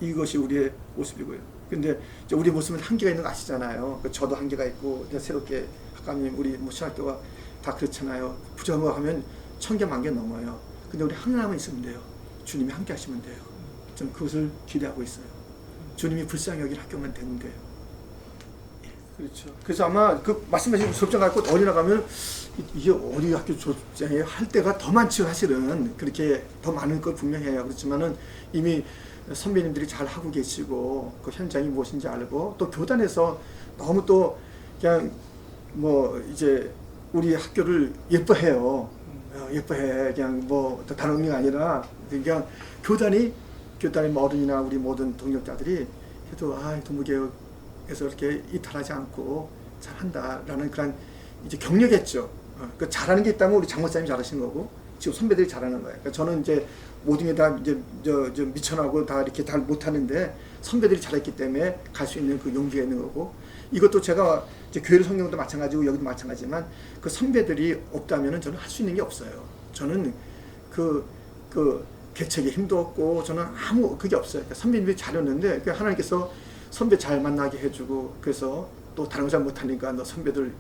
이것이 우리의 모습이고요. 근데 우리 모습은 한계가 있는 거 아시잖아요. 저도 한계가 있고 새롭게 학감님 우리 뭐 신학교가 다 그렇잖아요. 부정하고 하면 1000개, 10,000개 넘어요. 근데 우리 하나만 있으면 돼요. 주님이 함께 하시면 돼요. 저는 그것을 기대하고 있어요. 주님이 불쌍히 여길 학교만 되는 거예요. 그렇죠. 그래서 아마 그 말씀하신 졸업장 갖고 어디 나가면 이게 어디 학교 졸업장에 할 때가 더 많죠. 사실은 그렇게 더 많은 걸 분명해요. 그렇지만은 이미 선배님들이 잘 하고 계시고 그 현장이 무엇인지 알고 또 교단에서 너무 또 그냥 뭐 이제 우리 학교를 예뻐해요. 예뻐해. 그냥 뭐 다른 의미가 아니라 그냥 교단이 뭐 어른이나 우리 모든 동력자들이 해도 동부개혁에서 이렇게 이탈하지 않고 잘한다라는 그런 이제 격려겠죠. 그 잘하는 게 있다면 우리 장모님이 잘하시는 거고 지금 선배들이 잘하는 거예요. 그러니까 저는 이제 모든 게 다 이제 저 미천하고 다 이렇게 다 못하는데 선배들이 잘했기 때문에 갈 수 있는 그 용기가 있는 거고 이것도 제가 이제 교회를 성경도 마찬가지고 여기도 마찬가지지만 그 선배들이 없다면은 저는 할 수 있는 게 없어요. 저는 그 개척의 힘도 없고 저는 아무 그게 없어요. 그러니까 선배님들이 잘했는데 하나님께서 선배 잘 만나게 해주고 그래서 또 다른 거 잘 못하니까 너 선배들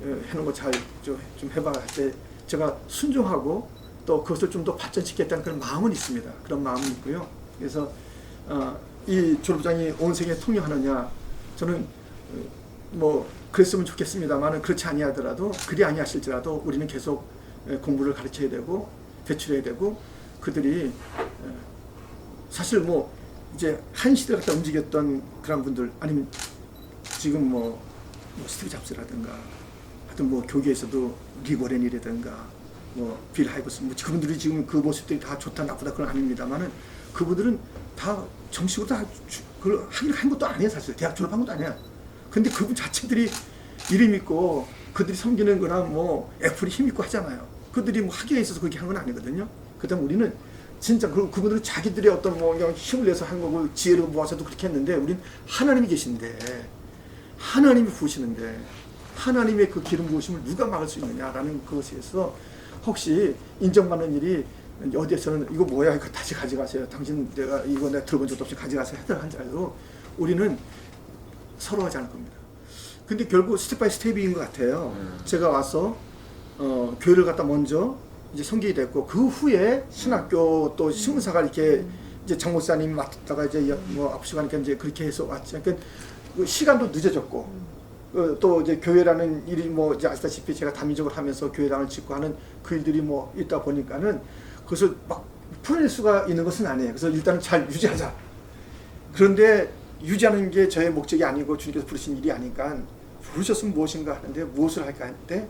해놓은 거 잘 좀 해봐 할 때 제가 순종하고 또 그것을 좀 더 발전시키겠다는 그런 마음은 있습니다. 그런 마음은 있고요. 그래서 이 졸업장이 온 세계 통용하느냐 저는 뭐 그랬으면 좋겠습니다만 그렇지 아니하더라도 그리 아니하실지라도 우리는 계속 공부를 가르쳐야 되고 배출해야 되고 그들이 사실 뭐 이제 한 시대를 갖다 움직였던 그런 분들 아니면 지금 뭐 스티브 잡스라든가 하여튼 뭐 교계에서도 리고렌이라든가 뭐 빌 하이버스 뭐 그분들이 지금 그 모습들이 다 좋다 나쁘다 그건 아닙니다만은 그분들은 다 정식으로 다 그걸 하기를 한 것도 아니에요. 사실 대학 졸업한 것도 아니야. 근데 그분 자체들이 이름 있고 그들이 섬기는 거나 뭐 애플이 힘 있고 하잖아요. 그들이 뭐 학교에 있어서 그렇게 한 건 아니거든요. 그다음 우리는 진짜 그분들은 자기들의 어떤 뭐 그냥 힘을 내서 한 거고 지혜를 모아서도 그렇게 했는데 우리는 하나님이 계신데 하나님이 부으시는데 하나님의 그 기름 부으심을 누가 막을 수 있느냐라는 것에 있어서 혹시 인정받는 일이 어디에서는 이거 뭐야 이거 다시 가져가세요. 당신 내가 들어본 적도 없이 가져가세요. 하더라 한자로 우리는 서로 하지 않을 겁니다. 근데 결국 스텝 바이 스텝인 것 같아요. 제가 와서 교회를 갖다 먼저 이제 성기이 됐고 그 후에 신학교 또 신문사가 이렇게 이제 장목사님 맡다가 이제 뭐 아프시고 하니까 이제 그렇게 해서 왔지. 그러니까 시간도 늦어졌고 또 이제 교회라는 일이 뭐 이제 아시다시피 제가 단민적으로 하면서 교회당을 짓고 하는 그 일들이 뭐 있다 보니까는 그것을 막 풀어낼 수가 있는 것은 아니에요. 그래서 일단은 잘 유지하자. 그런데 유지하는 게 저의 목적이 아니고 주님께서 부르신 일이 아니까 부르셨으면 무엇인가 하는데 무엇을 할까 할 때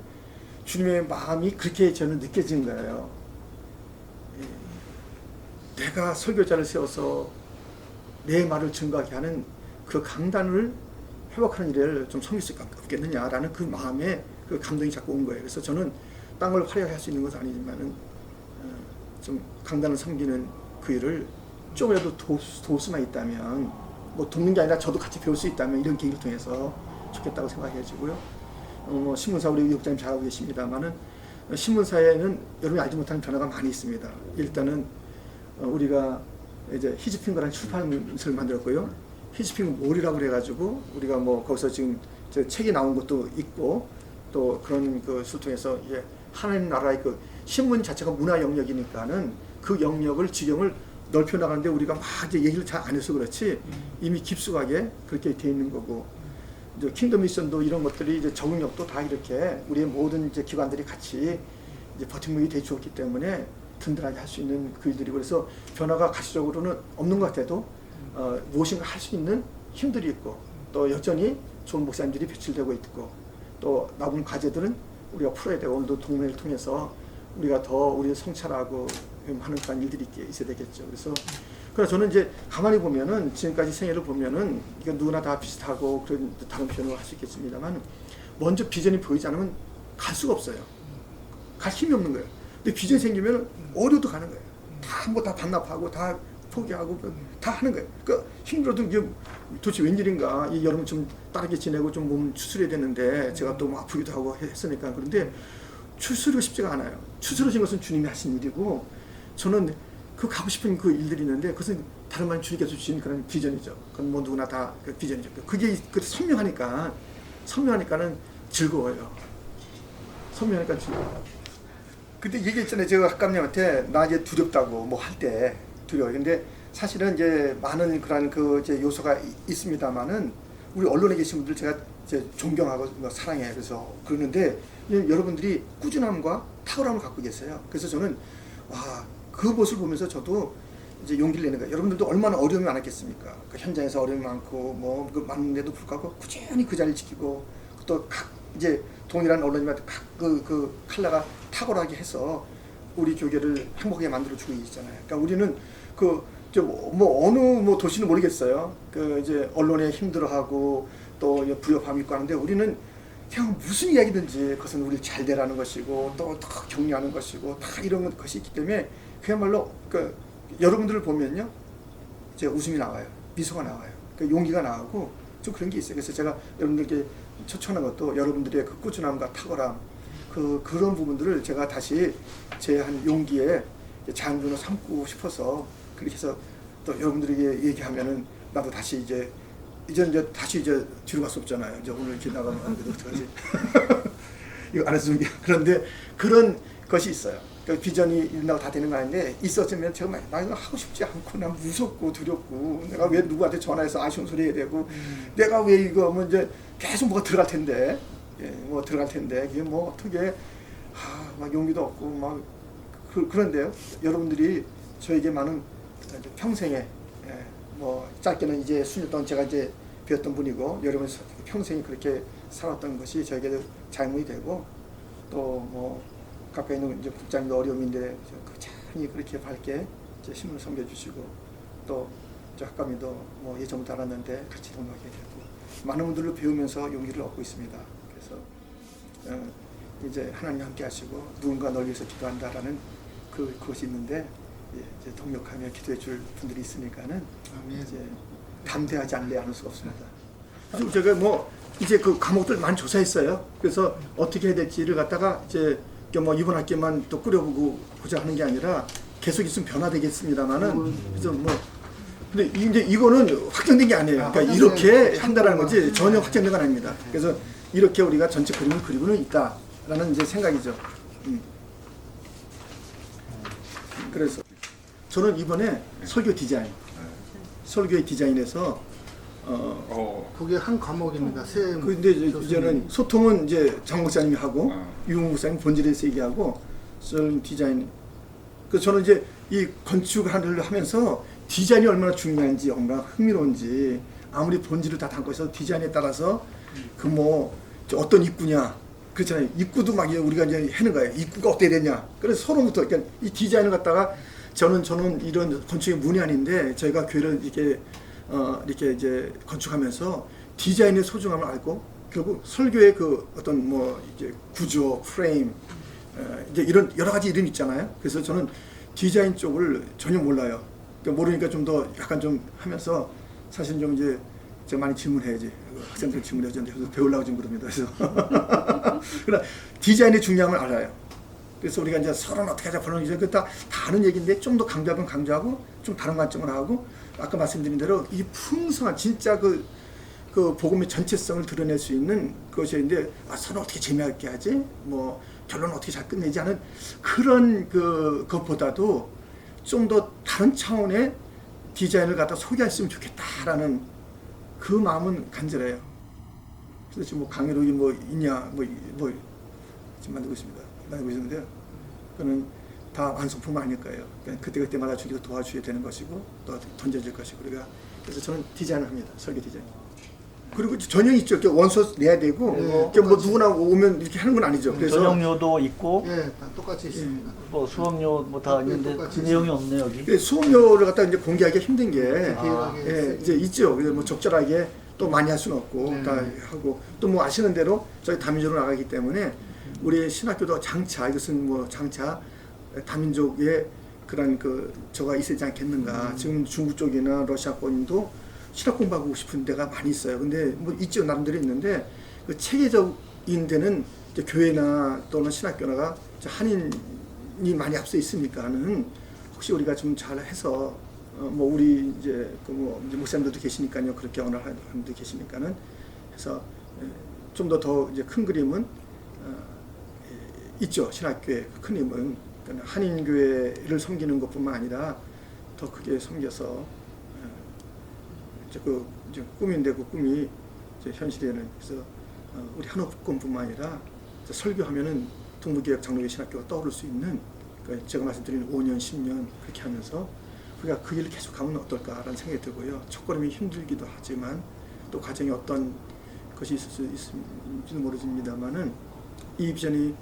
주님의 마음이 그렇게 저는 느껴지는 거예요. 내가 설교자를 세워서 내 말을 증거하게 하는 그 강단을 회복하는 일을 좀 섬길 수 없겠느냐라는 그 마음에 그 감동이 자꾸 온 거예요. 그래서 저는 땅을 화려하게 할 수 있는 것은 아니지만은 좀 강단을 섬기는 그 일을 조금이라도 도울 수만 있다면 뭐 돕는 게 아니라 저도 같이 배울 수 있다면 이런 계기를 통해서 좋겠다고 생각해지고요. 신문사 우리 의혹자님 잘하고 계십니다만은 신문사에는 여러분이 알지 못하는 변화가 많이 있습니다. 일단은 우리가 이제 히즈핑거라는 출판사를 만들었고요. 히즈핑몰이라고 그래가지고 우리가 뭐 거기서 지금 저 책이 나온 것도 있고 또 그런 것을 통해서 이제 하나님 나라의 그 신문 자체가 문화 영역이니까는 그 영역을 지경을 넓혀 나가는데 우리가 막 이제 얘기를 잘 안 해서 그렇지 이미 깊숙하게 그렇게 돼 있는 거고 이제 킹덤 미션도 이런 것들이 이제 적응력도 다 이렇게 우리의 모든 이제 기관들이 같이 이제 버팀목이 돼 주었기 때문에 든든하게 할 수 있는 그 일들이고 그래서 변화가 가시적으로는 없는 것 같아도 무엇인가 할 수 있는 힘들이 있고 또 여전히 좋은 목사님들이 배출되고 있고 또 남은 과제들은 우리가 풀어야 되고 오늘도 동맹을 통해서 우리가 더 우리를 성찰하고 하는 그런 일들이 있어야 되겠죠. 그래서 저는 이제 가만히 보면은 지금까지 생애를 보면은 이건 누구나 다 비슷하고 그런 다른 표현을 할 수 있겠습니다만 먼저 비전이 보이지 않으면 갈 수가 없어요. 갈 힘이 없는 거예요. 근데 비전이 생기면 어려도 가는 거예요. 다 반납하고 다 포기하고 다 하는 거예요. 그러니까 힘들어도 이게 도대체 웬일인가 이 여러분 좀 다르게 지내고 좀 몸 추스려야 되는데 제가 또 뭐 아프기도 하고 했으니까 그런데 추스르고 싶지가 않아요. 추스러진 것은 주님이 하신 일이고 저는 그 가고 싶은 그 일들이 있는데 그것은 다른 말 주님께서 주신 그런 비전이죠. 그건 뭐 누구나 다 그 비전이죠. 그게 선명하니까는 즐거워요. 선명하니까 즐거워요. 근데 얘기했잖아요. 제가 학감님한테 나 이제 두렵다고 뭐 할 때 두려워요. 근데 사실은 이제 많은 그런 그 이제 요소가 있습니다만은 우리 언론에 계신 분들 제가 이제 존경하고 사랑해요. 그래서 그러는데 여러분들이 꾸준함과 탁월함을 갖고 계세요. 그래서 저는 와, 그 모습을 보면서 저도 이제 용기를 내는 거예요. 여러분들도 얼마나 어려움이 많았겠습니까? 그 현장에서 어려움이 많고 뭐 그 많은데도 불구하고 꾸준히 그 자리를 지키고 또 각 이제 동일한 언론님한테 각 그 칼라가 탁월하게 해서 우리 교계를 행복하게 만들어 주고 있잖아요. 그러니까 우리는 그 뭐 어느 뭐 도시는 모르겠어요. 그 이제 언론에 힘들어하고 또 부여감 있고 하는데 우리는 그냥 무슨 이야기든지 그것은 우리 잘 되라는 것이고 또 더 격려하는 것이고 다 이런 것이 있기 때문에 그야말로 그 여러분들을 보면요, 이제 웃음이 나와요, 미소가 나와요, 그 용기가 나오고 좀 그런 게 있어요. 그래서 제가 여러분들께 초청하는 것도 여러분들의 그 꾸준함과 탁월함, 그런 부분들을 제가 다시 제 한 용기에 장군을 삼고 싶어서 그렇게 해서 또 여러분들에게 얘기하면은 나도 다시 이제 다시 이제 뒤로 갈 수 없잖아요. 이제 오늘 이렇게 나가면 안 돼도 어떡하지? 이거 안 해서 그런데 그런 것이 있어요. 그러니까 비전이 이룬다고 다 되는 거 아닌데 있었으면 제가 나 이거 하고 싶지 않고 난 무섭고 두렵고 내가 왜 누구한테 전화해서 아쉬운 소리 해야 되고 내가 왜 이거 뭐 이제 계속 뭐가 들어갈 텐데 뭐 들어갈 텐데 그게 뭐 어떻게 막 용기도 없고 막 그런데요. 여러분들이 저에게 많은 평생에 뭐 짧게는 이제 수년 동안 제가 이제 배웠던 분이고 여러분 평생이 그렇게 살았던 것이 저에게도 잘못이 되고 또 뭐 가까이 있는 이제 국장님도 어려움인데 꾸준히 그렇게 밝게 이제 신문을 섬겨주시고 또 저 학감이도 뭐 예전부터 알았는데 같이 동역하게 되고 많은 분들을 배우면서 용기를 얻고 있습니다. 그래서 이제 하나님 함께 하시고 누군가 널 위해서 기도한다라는 그것이 있는데 이제 동역하며 기도해 줄 분들이 있으니까는 이제 담대하지 않으려 하는 수가 없습니다. 그래서 제가 뭐 이제 그 과목들 많이 조사했어요. 그래서 어떻게 해야 될지를 갖다가 이제 뭐 이번 학기만 또 꾸려보고 보자 하는 게 아니라 계속 있으면 변화되겠습니다만은 그래서 뭐 근데 이제 이거는 확정된 게 아니에요. 그러니까 이렇게 한다라는 거지 전혀 확정된 건 아닙니다. 그래서 이렇게 우리가 전체 그림을 그리고는 있다라는 이제 생각이죠. 그래서 저는 이번에 설교 디자인, 설교의 디자인에서 그게 한 과목입니다. 근데 이제는 소통은 이제 장 목사님이 하고 유홍 목사님 본질에서 얘기하고 썰 디자인. 그래서 저는 이제 이 건축을 하면서 디자인이 얼마나 중요한지 얼마나 흥미로운지 아무리 본질을 다 담고 있어도 디자인에 따라서 그 뭐 어떤 입구냐 그렇잖아요. 입구도 막 우리가 이제 하는 거예요. 입구가 어떻게 되냐. 그래서 서로부터 그러니까 이 디자인을 갖다가 저는 이런 건축의 문외한인데 저희가 교회를 이렇게 이제 건축하면서 디자인의 소중함을 알고 결국 설교의 그 어떤 뭐 이제 구조, 프레임 이제 이런 여러 가지 이름 있잖아요. 그래서 저는 디자인 쪽을 전혀 몰라요. 그러니까 모르니까 좀 더 약간 좀 하면서 사실 좀 이제 제가 많이 질문해야지. 학생들 질문해야지. 그래서 배우려고 지금 그럽니다. 그래서 그러나 디자인의 중요함을 알아요. 그래서 우리가 이제 서로는 어떻게 하자 그런 이제 다 아는 얘기인데 좀 더 강조하면 강조하고 좀 다른 관점을 하고 아까 말씀드린 대로 이 풍성한 진짜 그 복음의 전체성을 드러낼 수 있는 것인데 서로 어떻게 재미있게 하지 뭐 결론은 어떻게 잘 끝내지 하는 그런 그것보다도 좀 더 다른 차원의 디자인을 갖다 소개했으면 좋겠다라는 그 마음은 간절해요. 그래서 지금 뭐 강의록이 뭐 있냐 뭐 지금 만들고 있습니다. 만들고 있는데요. 그거는 다 완성품은 아닐 거예요. 그때마다 주기도 도와줘야 되는 것이고 또 던져질 것이고 그래서 저는 디자인을 합니다. 설계 디자인. 그리고 전형이 있죠. 원서 내야 되고 뭐 누구나 오면 이렇게 하는 건 아니죠. 그래서 전형료도 있고 다 똑같이 있습니다. 뭐 수업료 뭐 다 있는데 그 내용이 없네 여기. 수업료를 갖다 이제 공개하기 힘든 게 이제 있죠. 그래서 뭐 적절하게 또 많이 할 수는 없고 다 하고 또 뭐 아시는 대로 저희 다민족으로 나가기 때문에 우리 신학교도 장차 이것은 뭐 장차 다민족의 그런 저가 있지 않겠는가. 지금 중국 쪽이나 러시아권도 신학 공부하고 싶은 데가 많이 있어요. 근데 뭐 있죠. 나름대로 있는데 그 체계적인 데는 이제 교회나 또는 신학교나가 한인이 많이 앞서 있으니까는 혹시 우리가 좀 잘해서 뭐 우리 이제 이제 목사님들도 계시니까요. 그렇게 언어하는 분도 계시니까는 해서 좀 더 이제 큰 그림은 있죠. 신학교의 큰 그림은 한인 교회를 섬기는 것뿐만 아니라 더 크게 섬겨서 이제 꿈인데 그 꿈이 이제 현실에는 그래서 우리 한옥권뿐만 아니라 설교하면은 동부개혁 장로교 신학교가 떠오를 수 있는 그러니까 제가 말씀드린 5년, 10년 그렇게 하면서 그러니까 그 일을 계속 가면 어떨까라는 생각이 들고요. 첫걸음이 힘들기도 하지만 또 과정에 어떤 것이 있을 수 있을지는 모르겠습니다만은 이 비전이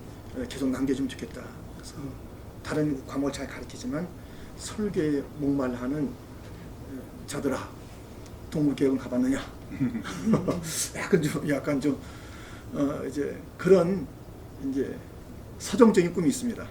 계속 남겨주면 좋겠다. 그래서 다른 과목을 잘 가르치지만 설계에 목말라하는 자들아, 동물교육은 가봤느냐? 약간 좀 이제 그런 이제 서정적인 꿈이 있습니다.